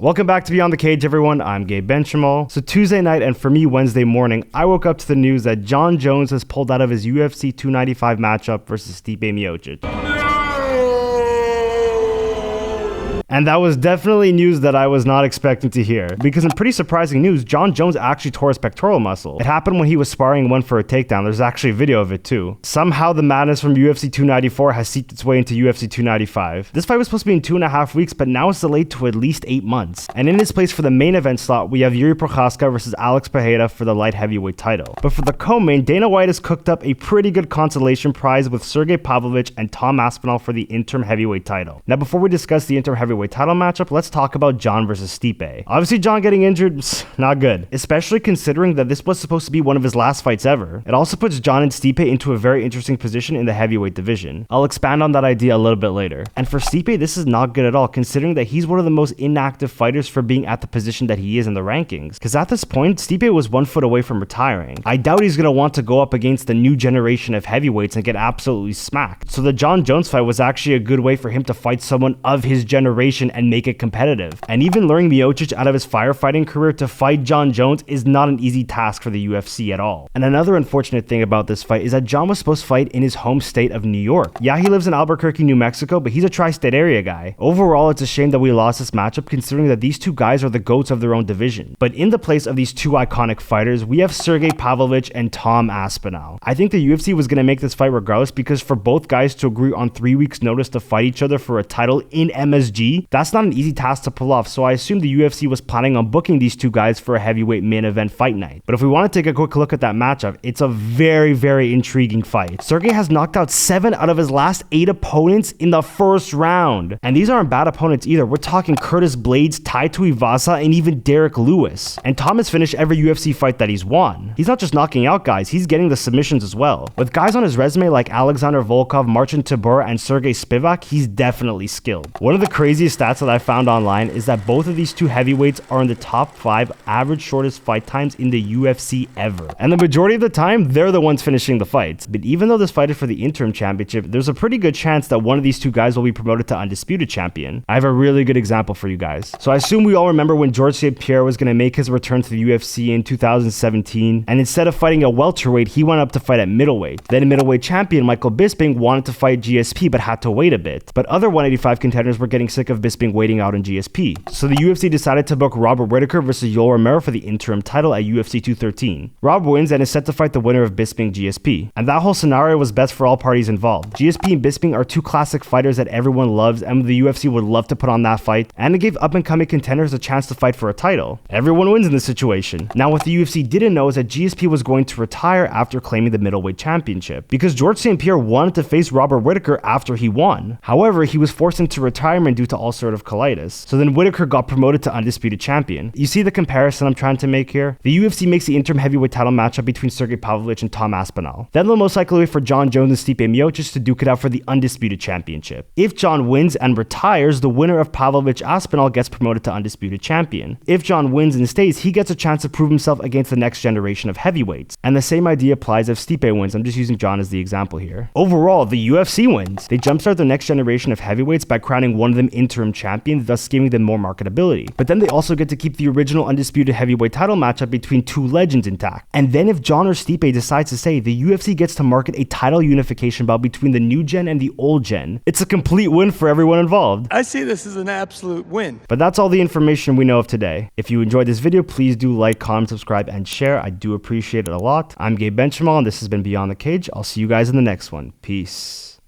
Welcome back to Beyond the Cage, everyone. I'm Gabe Benchamal. So Tuesday night, and for me, Wednesday morning, I woke up to the news that Jon Jones has pulled out of his UFC 295 matchup versus Stipe Miocic. And that was definitely news that I was not expecting to hear. Because in pretty surprising news, Jon Jones actually tore his pectoral muscle. It happened when he was sparring and went for a takedown. There's actually a video of it too. Somehow the madness from UFC 294 has seeped its way into UFC 295. This fight was supposed to be in 2.5 weeks, but now it's delayed to at least 8 months. And in its place for the main event slot, we have Yuri Prochazka versus Alex Pereira for the light heavyweight title. But for the co-main, Dana White has cooked up a pretty good consolation prize with Sergei Pavlovich and Tom Aspinall for the interim heavyweight title. Now before we discuss the interim heavyweight title matchup, let's talk about Jon versus Stipe. Obviously, Jon getting injured, not good, especially considering that this was supposed to be one of his last fights ever. It also puts Jon and Stipe into a very interesting position in the heavyweight division. I'll expand on that idea a little bit later. And for Stipe, this is not good at all, considering that he's one of the most inactive fighters for being at the position that he is in the rankings. Because at this point, Stipe was 1 foot away from retiring. I doubt he's going to want to go up against the new generation of heavyweights and get absolutely smacked. So the Jon Jones fight was actually a good way for him to fight someone of his generation and make it competitive. And even luring Miocic out of his firefighting career to fight Jon Jones is not an easy task for the UFC at all. And another unfortunate thing about this fight is that Jon was supposed to fight in his home state of New York. Yeah, he lives in Albuquerque, New Mexico, but he's a tri-state area guy. Overall, it's a shame that we lost this matchup considering that these two guys are the GOATs of their own division. But in the place of these two iconic fighters, we have Sergei Pavlovich and Tom Aspinall. I think the UFC was going to make this fight regardless because for both guys to agree on 3 weeks notice to fight each other for a title in MSG, that's not an easy task to pull off, so I assume the UFC was planning on booking these two guys for a heavyweight main event fight night. But if we want to take a quick look at that matchup, it's a very intriguing fight. Sergei has knocked out 7 out of his last 8 opponents in the first round. And these aren't bad opponents either. We're talking Curtis Blades, Tai Tuivasa, and even Derek Lewis. And Tom has finished every UFC fight that he's won. He's not just knocking out guys, he's getting the submissions as well. With guys on his resume like Alexander Volkov, Marcin Tybura, and Sergei Spivak, he's definitely skilled. One of the craziest stats that I found online is that both of these two heavyweights are in the top 5 average shortest fight times in the UFC ever. And the majority of the time, they're the ones finishing the fights. But even though this fight is for the interim championship, there's a pretty good chance that one of these two guys will be promoted to undisputed champion. I have a really good example for you guys. So I assume we all remember when George St. Pierre was going to make his return to the UFC in 2017, and instead of fighting at welterweight, he went up to fight at middleweight. Then middleweight champion Michael Bisping wanted to fight GSP but had to wait a bit. But other 185 contenders were getting sick of Bisping waiting out in GSP. So the UFC decided to book Robert Whittaker versus Yoel Romero for the interim title at UFC 213. Rob wins and is set to fight the winner of Bisping GSP. And that whole scenario was best for all parties involved. GSP and Bisping are two classic fighters that everyone loves and the UFC would love to put on that fight, and it gave up-and-coming contenders a chance to fight for a title. Everyone wins in this situation. Now what the UFC didn't know is that GSP was going to retire after claiming the middleweight championship, because George St. Pierre wanted to face Robert Whittaker after he won. However, he was forced into retirement due to ulcerative colitis. So then Whittaker got promoted to undisputed champion. You see the comparison I'm trying to make here? The UFC makes the interim heavyweight title matchup between Sergei Pavlovich and Tom Aspinall. Then they'll most likely wait for Jon Jones and Stipe Miocic to duke it out for the undisputed championship. If Jon wins and retires, the winner of Pavlovich Aspinall gets promoted to undisputed champion. If Jon wins and stays, he gets a chance to prove himself against the next generation of heavyweights. And the same idea applies if Stipe wins. I'm just using Jon as the example here. Overall, the UFC wins. They jumpstart the next generation of heavyweights by crowning one of them interim champion, thus giving them more marketability. But then they also get to keep the original undisputed heavyweight title matchup between two legends intact. And then if Jon or Stipe decides to say, the UFC gets to market a title unification bout between the new gen and the old gen. It's a complete win for everyone involved. I see this as an absolute win. But that's all the information we know of today. If you enjoyed this video, please do like, comment, subscribe, and share. I do appreciate it a lot. I'm Gabe Benchamal, and this has been Beyond the Cage. I'll see you guys in the next one. Peace.